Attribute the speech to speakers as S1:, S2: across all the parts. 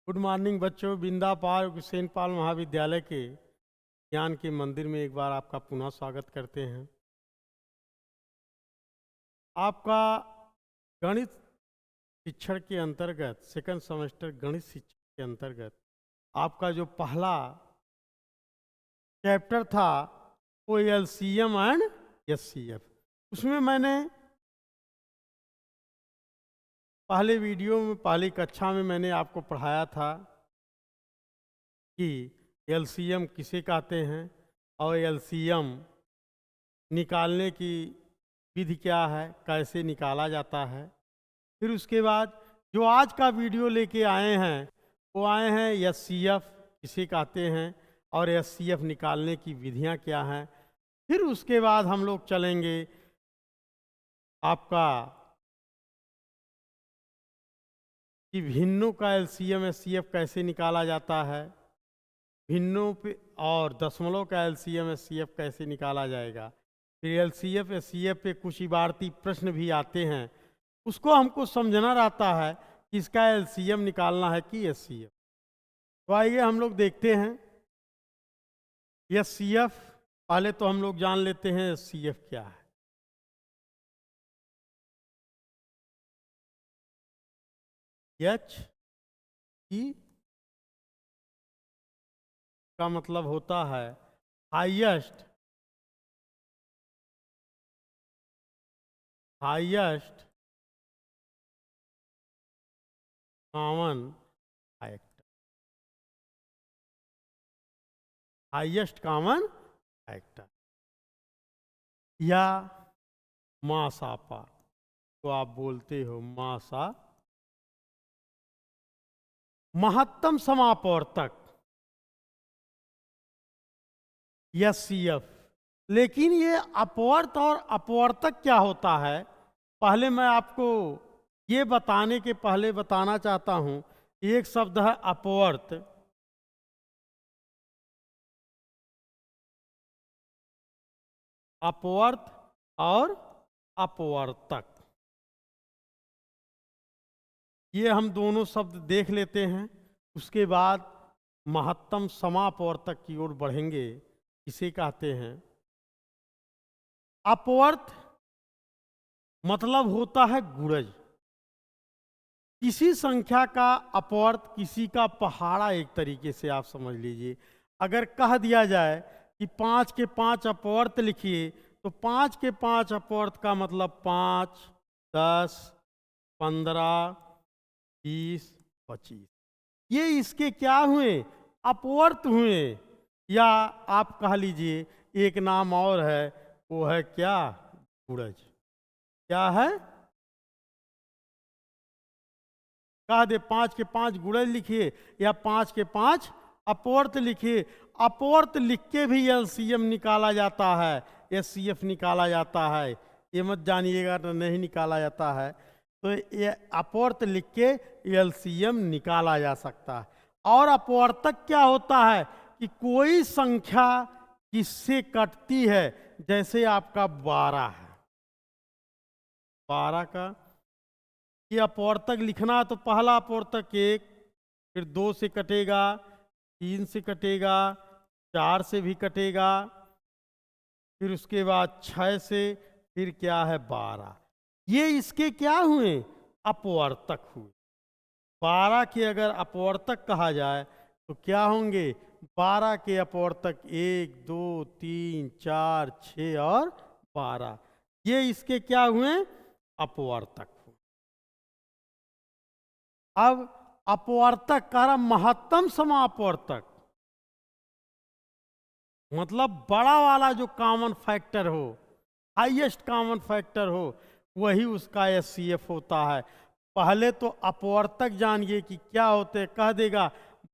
S1: Good morning बच्चों। बिंदा park Saint Paul महाविद्यालय के ज्ञान के मंदिर में एक बार आपका पुनः स्वागत करते हैं। आपका गणित शिक्षण के अंतर्गत सेकंड सेमेस्टर गणित शिक्षण के अंतर्गत आपका जो पहला चैप्टर था वो एलसीएम एंड एचसीएफ, उसमें मैंने पहले वीडियो में पहली कक्षा में मैंने आपको पढ़ाया था कि एलसीएम किसे कहते हैं और एलसीएम निकालने की विधि क्या है, कैसे निकाला जाता है। फिर उसके बाद जो आज का वीडियो लेके आए हैं वो आए हैं एचसीएफ किसे कहते हैं और एचसीएफ निकालने की विधियां क्या हैं। फिर उसके बाद हम लोग चलेंगे आपका कि भिन्नों का एलसीएम एचसीएफ कैसे निकाला जाता है, भिन्नों पे और दशमलव का एलसीएम एचसीएफ कैसे निकाला जाएगा। फिर एलसीएफ एचसीएफ पे कुछ इबारती प्रश्न भी आते हैं, उसको हमको समझना रहता है कि इसका एलसीएम निकालना है कि एचसीएफ। तो आइए हम लोग देखते हैं एचसीएफ। पहले तो हम लोग जान लेते हैं एचसीएफ क्या है। एच ई का मतलब होता है highest common factor, highest common factor या मासापा तो आप बोलते हो मासा, महत्तम समापवर्तक एचसीएफ। लेकिन ये अपवर्त और अपवर्तक क्या होता है, पहले मैं आपको ये बताने के पहले बताना चाहता हूं। एक शब्द है अपवर्त, अपवर्त और अपवर्तक, ये हम दोनों शब्द देख लेते हैं। उसके बाद महत्तम समापवर्तक की ओर बढ़ेंगे। इसे कहते हैं अपवर्त, मतलब होता है गुणज। किसी संख्या का अपवर्त किसी का पहाड़ा, एक तरीके से आप समझ लीजिए। अगर कह दिया जाए कि 5 के 5 अपवर्त लिखिए तो 5 के 5 अपवर्त का मतलब 5, 10, 15, 20, 25, ये इसके क्या हुए, अपवर्त हुए। या आप कह लीजिए एक नाम और है, वो है क्या, गुणज। क्या है, कह दे 5 के 5 गुणज लिखिए या 5 के 5 अपवर्त लिखिए। अपवर्त लिख के भी एलसीएम निकाला जाता है, एचसीएफ निकाला जाता है। ये मत जानिएगा तो नहीं निकाला जाता है। तो ये अपवर्त लिख के एलसीएम निकाला जा सकता है। और अपवर्तक क्या होता है कि कोई संख्या किससे कटती है, जैसे आपका 12 है, 12 का ये अपवर्तक लिखना है तो पहला अपवर्तक 1, फिर 2 से कटेगा, 3 से कटेगा, 4 से भी कटेगा, फिर उसके बाद 6 से, फिर क्या है 12। ये इसके क्या हुए, अपवर्तक हुए। 12 के अगर अपवर्तक कहा जाए तो क्या होंगे, 12 के अपवर्तक 1, 2, 3, 4, 6 और 12, ये इसके क्या हुए, अपवर्तक हुए। अब अपवर्तक का महत्तम समापवर्तक, मतलब बड़ा वाला जो कॉमन फैक्टर हो, हाईएस्ट कॉमन फैक्टर हो, वही उसका एचसीएफ होता है। पहले तो अपवर्तक जानिए कि क्या होते हैं। कह देगा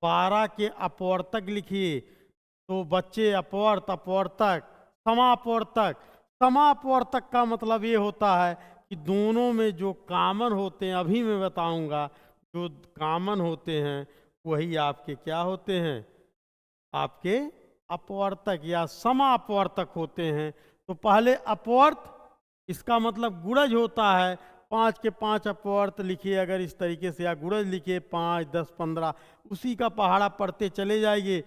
S1: 12 के अपवर्तक लिखिए तो बच्चे अपवर्त, अपवर्तक, समापवर्तक। समापवर्तक का मतलब ये होता है कि दोनों में जो कॉमन होते हैं, अभी मैं बताऊंगा, जो कॉमन होते हैं वही आपके क्या होते हैं, आपके अपवर्तक या समापवर्तक होते हैं। तो पहले अपवर्त, इसका मतलब गुणज होता है, 5 के 5 अपवर्त लिखिए अगर इस तरीके से, या गुणज लिखिए 5, 10, 15, उसी का पहाड़ा पढ़ते चले जाएंगे,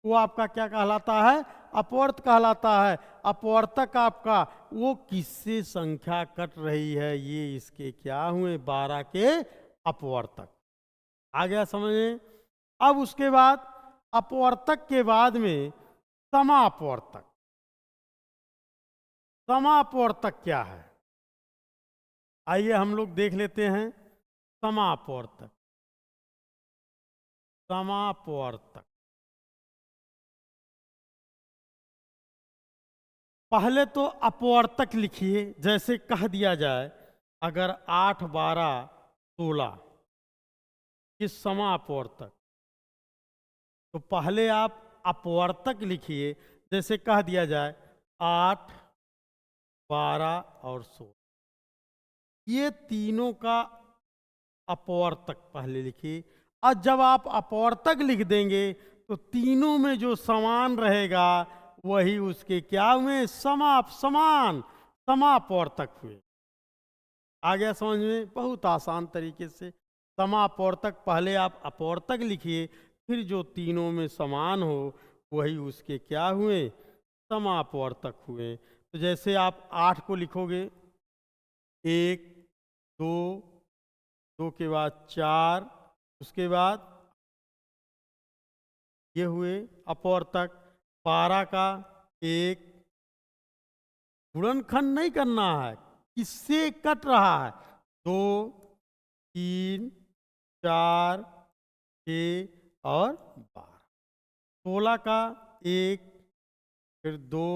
S1: वो आपका क्या कहलाता है? अपवर्त कहलाता है। अपवर्तक आपका वो किससे संख्या कट रही है, ये इसके क्या हुए? 12 के अपवर्तक। आ गया समझ में? अब उसके बाद अपवर्तक के बाद में समापवर्तक। समापवर्तक क्या है? आइए हम लोग देख लेते हैं समापवर्तक। समापवर्तक पहले तो अपवर्तक लिखिए, जैसे कह दिया जाए अगर 8, 12, 16 ये समापवर्तक, तो पहले आप अपवर्तक लिखिए, जैसे कह दिया जाए 8, 12 और 16, ये तीनों का अपवर्तक पहले लिखिए। और जब आप अपवर्तक लिख देंगे तो तीनों में जो समान रहेगा वही उसके क्या हुए? समान समापवर्तक हुए। आ गया समझ में? बहुत आसान तरीके से समापवर्तक पहले आप अपवर्तक लिखिए, फिर जो तीनों में समान हो वही उसके क्या हुए? समापवर्तक हुए। तो जैसे आप 8 को लिखोगे, 1, 2, 2 के बाद 4, उसके बाद ये हुए अपवर्तक। 12 का 1, गुणनखंड नहीं करना है, किससे कट रहा है? 2, 3, 4, 6 और 12। 16 का 1, फिर 2,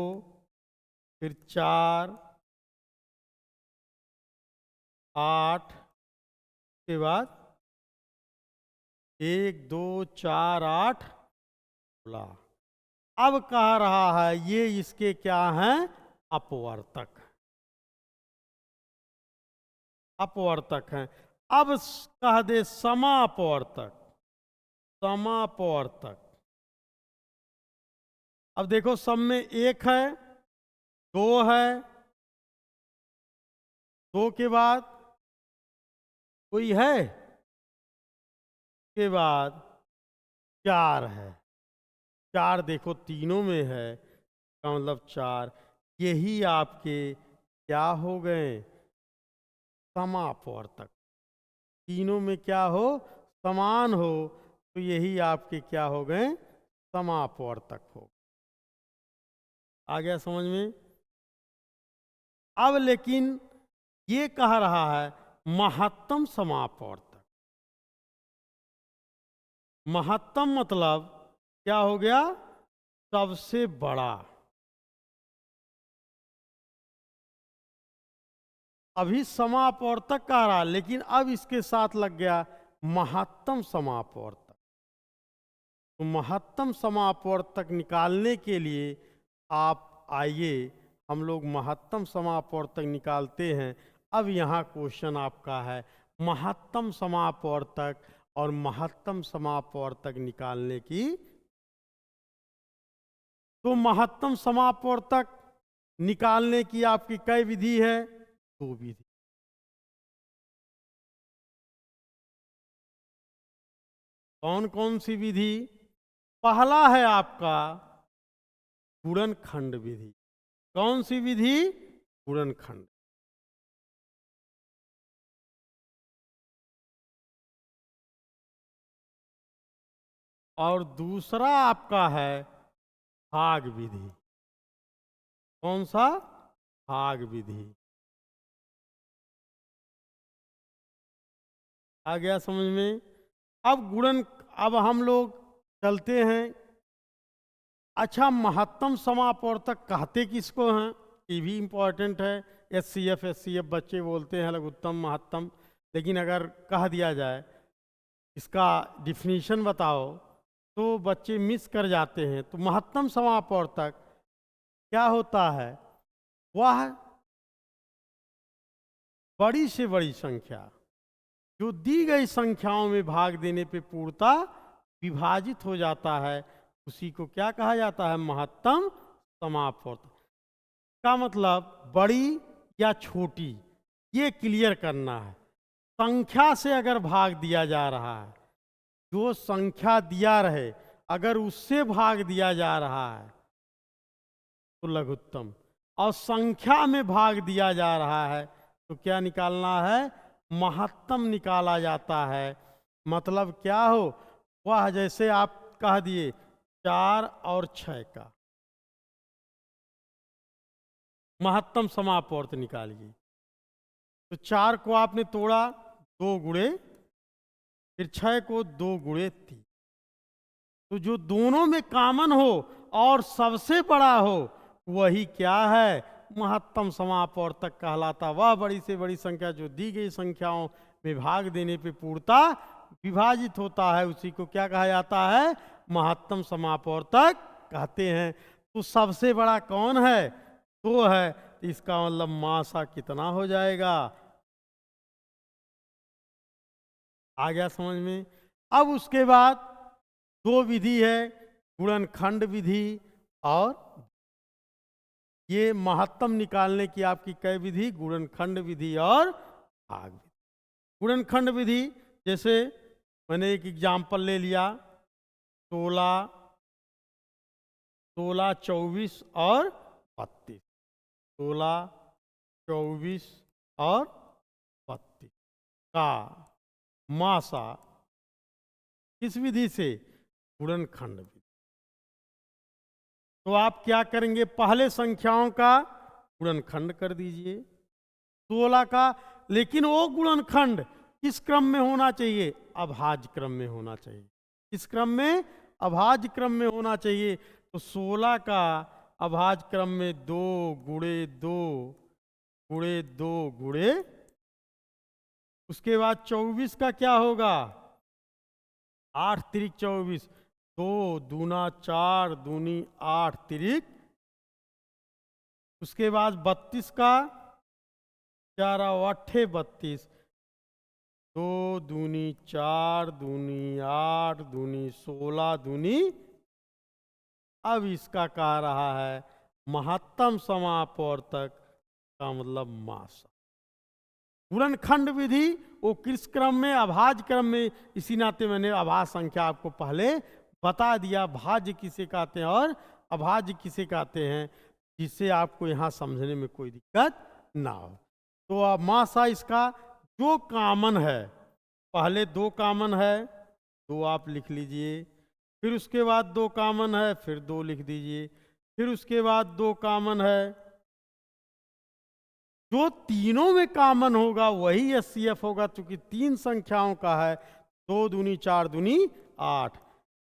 S1: फिर 4, 8 के बाद 1, 2, 4, 8, 16। अब कह रहा है ये इसके क्या हैं? अपवर्तक। अपवर्तक हैं। अब कह दे समापवर्तक। समापवर्तक। अब देखो सब में 1 है, 2 है, 2 के बाद कोई है, के बाद 4 है। 4 देखो तीनों में है, का मतलब 4। यही आपके क्या हो गए? समापवर्तक। तीनों में क्या हो? समान हो, तो यही आपके क्या हो गए? समापवर्तक हो। आ गया समझ में? अब लेकिन ये कह रहा है महत्तम समापवर्तक। महत्तम मतलब क्या हो गया? सबसे बड़ा। अभी समापवर्तक कह रहा, लेकिन अब इसके साथ लग गया महत्तम समापवर्तक। तो महत्तम समापवर्तक निकालने के लिए आप आइए, हम लोग महत्तम समापवर्तक निकालते हैं। अब यहाँ क्वेश्चन आपका है महत्तम समापवर्तक और महत्तम समापवर्तक निकालने की। तो महत्तम समापवर्तक निकालने की आपकी कई विधि है? 2 विधि। कौन कौन सी विधि? पहला है आपका गुणनखंड विधि। कौन सी विधि? गुणनखंड। और दूसरा आपका है भाग विधि। कौन सा? भाग विधि। आ गया समझ में? अब हम लोग चलते हैं। अच्छा, महत्तम समापवर्तक कहते किसको हैं? ये भी इंपॉर्टेंट है। एस सी एफ बच्चे बोलते हैं लघुत्तम महत्तम, लेकिन अगर कह दिया जाए इसका डिफिनीशन बताओ तो बच्चे मिस कर जाते हैं। तो महत्तम समापवर्तक क्या होता है? वह बड़ी से बड़ी संख्या जो दी गई संख्याओं में भाग देने पे पूर्णतः विभाजित हो जाता है, उसी को क्या कहा जाता है? महत्तम समापवर्तक। का मतलब बड़ी या छोटी ये क्लियर करना है। संख्या से अगर भाग दिया जा रहा है, जो संख्या दिया रहे अगर उससे भाग दिया जा रहा है तो लघुत्तम, और संख्या में भाग दिया जा रहा है तो क्या निकालना है? महत्तम निकाला जाता है। मतलब क्या हो? वह जैसे आप कह दिए 4 और 6 का महत्तम समापवर्त निकालिए, तो 4 को आपने तोड़ा 2 गुणे, फिर 6 को 2 गुणे 3, तो जो दोनों में कॉमन हो और सबसे बड़ा हो वही क्या है? महत्तम समापवर्तक कहलाता। वह बड़ी से बड़ी संख्या जो दी गई संख्याओं में भाग देने पे पूर्णता विभाजित होता है, उसी को क्या कहा जाता है? महत्तम समापवर्तक कहते हैं। तो सबसे बड़ा कौन है? 2 है, तो इसका मतलब मासा कितना हो जाएगा? आ गया समझ में? अब उसके बाद 2 विधि है, गुणनखंड विधि और ये महत्तम निकालने की आपकी कई विधि? गुणनखंड विधि और भाग विधि। गुणनखंड विधि जैसे मैंने एक एग्जाम्पल ले लिया, 16, 24 और 32, 16, 24 और 32 का मासा किस विधि से? गुणनखंड विधि। तो आप क्या करेंगे? पहले संख्याओं का गुणनखंड कर दीजिए 16 का, लेकिन वो गुणनखंड किस क्रम में होना चाहिए? अभाज्य क्रम में होना चाहिए। किस क्रम में? अभाज्य क्रम में होना चाहिए। तो 16 का अभाज्य क्रम में 2 गुणे 2 गुणे 2 गुणे, उसके बाद 24 का क्या होगा? 8 तिरिक 24, 2 दूना 4 दूनी 8 तिरिक, उसके बाद 32 का 4 अट्ठे 32, 2 दूनी 4 दूनी 8 दूनी 16 दूनी। अब इसका कह रहा है महत्तम समापवर्तक का मतलब मासा। गुणनखंड विधि वो किस क्रम में? अभाज्य क्रम में। इसी नाते मैंने अभाज्य संख्या आपको पहले बता दिया, भाज्य किसे कहते हैं और अभाज्य किसे कहते हैं, जिससे आपको यहाँ समझने में कोई दिक्कत ना हो। तो अब मासा इसका जो कॉमन है, पहले 2 कॉमन है, 2 आप लिख लीजिए, फिर उसके बाद 2 कॉमन है, फिर 2 लिख दीजिए, फिर उसके बाद 2 कॉमन है। जो तीनों में कॉमन होगा वही एचसीएफ होगा, क्योंकि 3 संख्याओं का है, 2 दूनी 4 दूनी 8।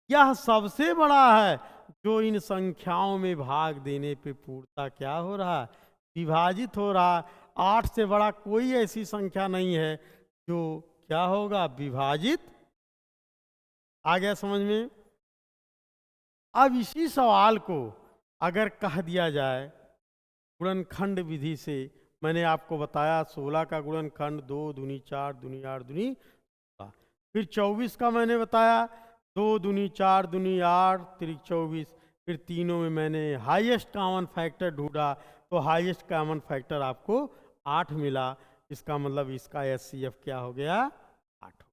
S1: यह सबसे बड़ा है जो इन संख्याओं में भाग देने पे पूर्णता क्या हो रहा है? विभाजित हो रहा है। 8 से बड़ा कोई ऐसी संख्या नहीं है जो क्या होगा? विभाजित। आ गया समझ में? अब इसी सवाल को अगर कह दिया जाए गुणनखंड विधि से, मैंने आपको बताया 16 का गुणनखंड 2 दूनी 4 दूनी 8 दूनी 16, फिर 24 का मैंने बताया 2 दूनी 4 दूनी 8 तिरिक 24, फिर तीनों में मैंने हाईएस्ट कॉमन फैक्टर ढूंढा, तो हाईएस्ट कॉमन फैक्टर आपको 8 मिला। इसका मतलब इसका एचसीएफ क्या हो गया? 8।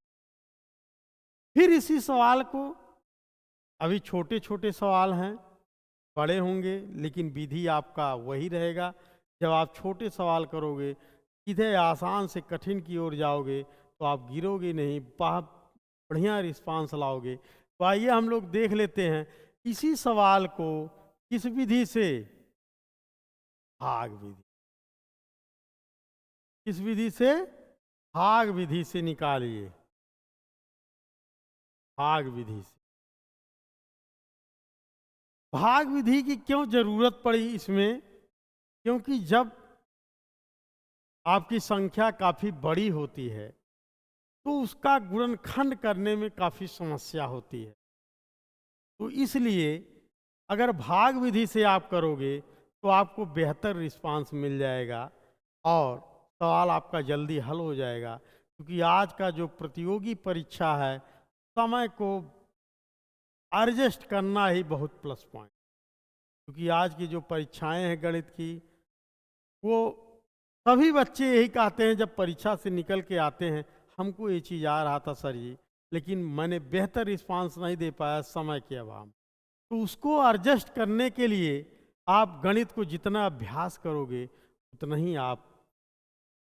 S1: फिर इसी सवाल को, अभी छोटे छोटे सवाल हैं, बड़े होंगे लेकिन विधि आपका वही रहेगा। जब आप छोटे सवाल करोगे, सीधे आसान से कठिन की ओर जाओगे तो आप गिरोगे नहीं, बहुत बढ़िया रिस्पांस लाओगे। तो आइए हम लोग देख लेते हैं इसी सवाल को किस विधि से? भाग विधि। किस विधि से? भाग विधि से निकालिए। भाग विधि से। भाग विधि की क्यों जरूरत पड़ी इसमें? क्योंकि जब आपकी संख्या काफी बड़ी होती है तो उसका गुणनखंड करने में काफी समस्या होती है। तो इसलिए अगर भाग विधि से आप करोगे तो आपको बेहतर रिस्पांस मिल जाएगा और सवाल आपका जल्दी हल हो जाएगा। क्योंकि आज का जो प्रतियोगी परीक्षा है, समय को एडजस्ट करना ही बहुत प्लस पॉइंट। क्योंकि आज की जो परीक्षाएं हैं गणित की, वो सभी बच्चे यही कहते हैं जब परीक्षा से निकल के आते हैं, हमको ये चीज़ आ रहा था सर जी, लेकिन मैंने बेहतर रिस्पांस नहीं दे पाया समय के अभाव में। तो उसको एडजस्ट करने के लिए आप गणित को जितना अभ्यास करोगे उतना ही आप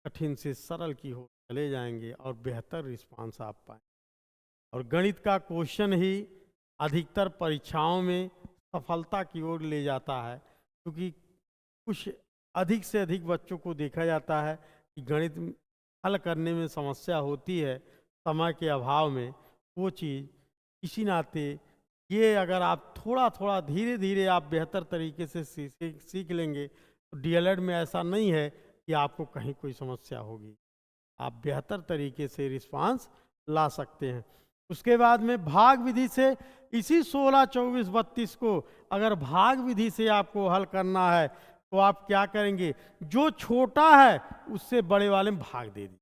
S1: कठिन से सरल की हो चले जाएंगे और बेहतर रिस्पांस आप पाएंगे। और गणित का क्वेश्चन ही अधिकतर परीक्षाओं में सफलता की ओर ले जाता है, क्योंकि कुछ अधिक से अधिक बच्चों को देखा जाता है कि गणित हल करने में समस्या होती है समय के अभाव में। वो चीज़ किसी नाते ये अगर आप थोड़ा थोड़ा धीरे धीरे आप बेहतर तरीके से सीख लेंगे तो डीएलएड में ऐसा नहीं है कि आपको कहीं कोई समस्या होगी, आप बेहतर तरीके से रिस्पांस ला सकते हैं। उसके बाद में भाग विधि से इसी 16, 24, 32 को अगर भाग विधि से आपको हल करना है तो आप क्या करेंगे, जो छोटा है उससे बड़े वाले में भाग दे दीजिए।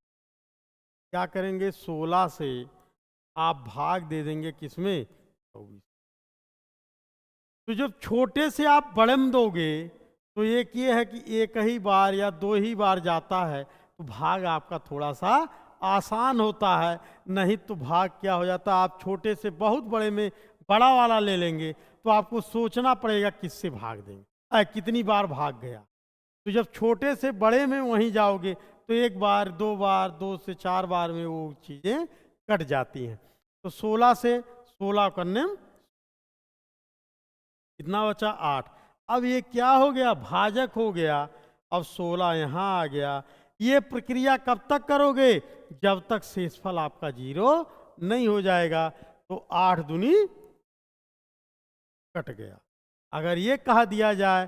S1: क्या करेंगे, 16 से आप भाग दे देंगे किसमें, 24। तो जब छोटे से आप बड़े में दोगे तो एक ये है कि एक ही बार या दो ही बार जाता है तो भाग आपका थोड़ा सा आसान होता है। नहीं तो भाग क्या हो जाता है, आप छोटे से बहुत बड़े में बड़ा वाला ले लेंगे तो आपको सोचना पड़ेगा किससे भाग देंगे, कितनी बार भाग गया। तो जब छोटे से बड़े में वहीं जाओगे तो एक बार, दो बार, 2 से 4 बार में वो चीज़ें कट जाती हैं। तो 16 से 16 करने में कितना बचा, 8। अब ये क्या हो गया, भाजक हो गया। अब 16 यहाँ आ गया। ये प्रक्रिया कब तक करोगे, जब तक शेषफल आपका 0 नहीं हो जाएगा। तो 8 दूनी कट गया। अगर ये कहा दिया जाए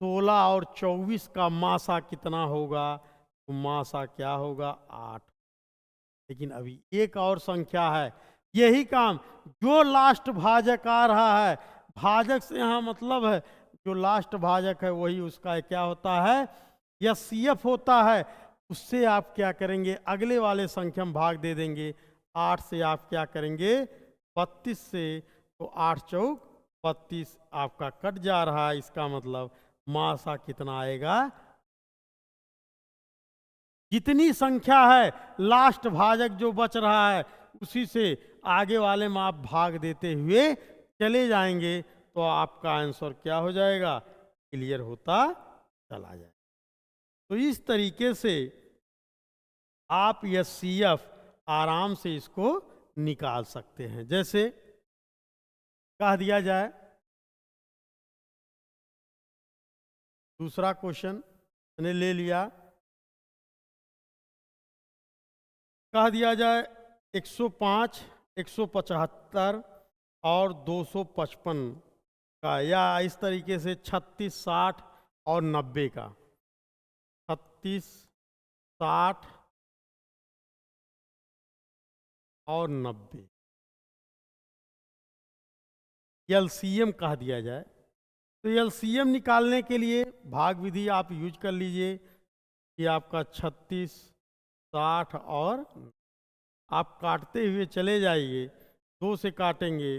S1: 16 और 24 का मासा कितना होगा, तो मासा क्या होगा, 8। लेकिन अभी एक और संख्या है, यही काम जो लास्ट भाजक आ रहा है, भाजक से यहाँ मतलब है जो लास्ट भाजक है वही उसका क्या होता है, एचसीएफ होता है। उससे आप क्या करेंगे, अगले वाले संख्या में भाग दे देंगे। 8 से आप क्या करेंगे, 32 से, तो 8 चौक 32 आपका कट जा रहा है। इसका मतलब मासा कितना आएगा, जितनी संख्या है लास्ट भाजक जो बच रहा है उसी से आगे वाले में आप भाग देते हुए चले जाएंगे तो आपका आंसर क्या हो जाएगा, क्लियर होता चला जाए। तो इस तरीके से आप एचसीएफ आराम से इसको निकाल सकते हैं। जैसे कह दिया जाए, दूसरा क्वेश्चन मैंने ले लिया, कह दिया जाए 105, 175 और 255 का, या इस तरीके से 36, 60 और 90 का। 36, 60 और 90 एलसीएम कह दिया जाए। तो एलसीएम निकालने के लिए भाग विधि आप यूज कर लीजिए कि आपका 36, 60 और आप काटते हुए चले जाइए। 2 से काटेंगे,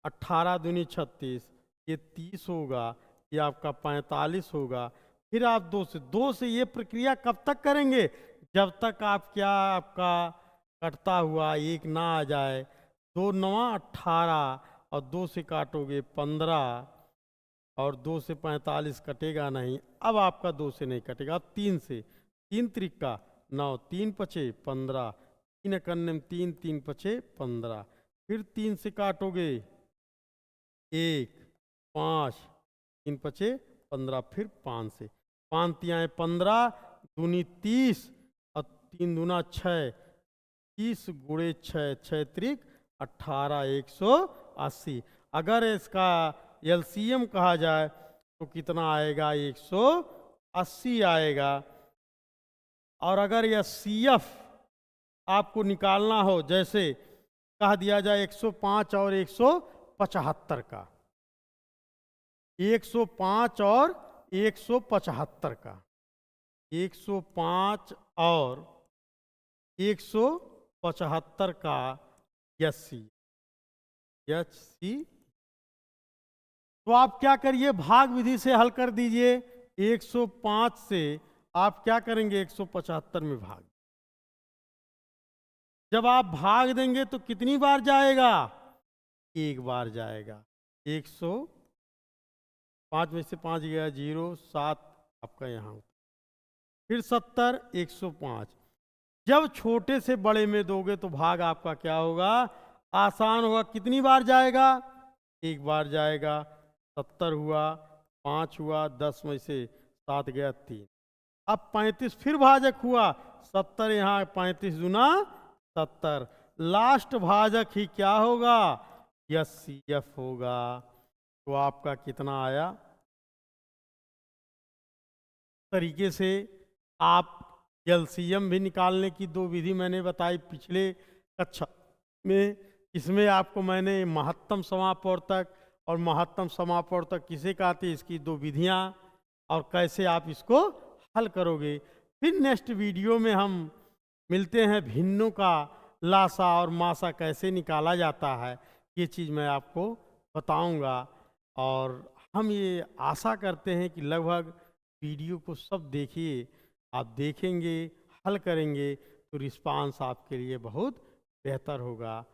S1: 18 दूनी 36, ये 30 होगा, ये आपका 45 होगा। फिर आप 2 से ये प्रक्रिया कब तक करेंगे, जब तक आप क्या आपका कटता हुआ एक ना आ जाए। 2 9 18 और 2 से काटोगे 15 और 2 से 45 कटेगा नहीं। अब आपका 2 से नहीं कटेगा, अब 3 से, 3 त्रिका 9, 3 पचे 15, 3 कन्ने में 3, 3 पचे 15। फिर 3 से काटोगे 1, 5, 3 पचे 15, फिर 5 से, 5 तियाएँ 15, दूनी 30 और 3 दूना 6, 30 गुणे 6, 6 त्रिक 18, 180। अगर इसका एलसीएम कहा जाए तो कितना आएगा, 180 आएगा। और अगर यह सीएफ आपको निकालना हो, जैसे कह दिया जाए 105 और 175 का, 105 और 175 का, 105 और 175 का एचसी, तो आप क्या करिए, भाग विधि से हल कर दीजिए। 105 से आप क्या करेंगे, 175 में भाग। जब आप भाग देंगे तो कितनी बार जाएगा, एक बार जाएगा। 105 में से 5 गया 0, 7 आपका यहाँ। फिर 70, 105। जब छोटे से बड़े में दोगे तो भाग आपका क्या होगा, आसान होगा। कितनी बार जाएगा, एक बार जाएगा। 70 हुआ, 5 हुआ, 10 में से 7 गया 3। अब 35 फिर भाजक हुआ, 70 यहाँ 35 दूना 70। लास्ट भाजक ही क्या होगा, एफ होगा। तो आपका कितना आया, तरीके से आप एलसीएम भी निकालने की दो विधि मैंने बताई पिछले कक्षा में। इसमें आपको मैंने महत्तम समापवर्तक और महत्तम समापवर्तक किसे कहते हैं, इसकी दो विधियां और कैसे आप इसको हल करोगे। फिर नेक्स्ट वीडियो में हम मिलते हैं, भिन्नों का लासा और मासा कैसे निकाला जाता है, ये चीज़ मैं आपको बताऊंगा। और हम ये आशा करते हैं कि लगभग वीडियो को सब देखिए। आप देखेंगे, हल करेंगे तो रिस्पांस आपके लिए बहुत बेहतर होगा।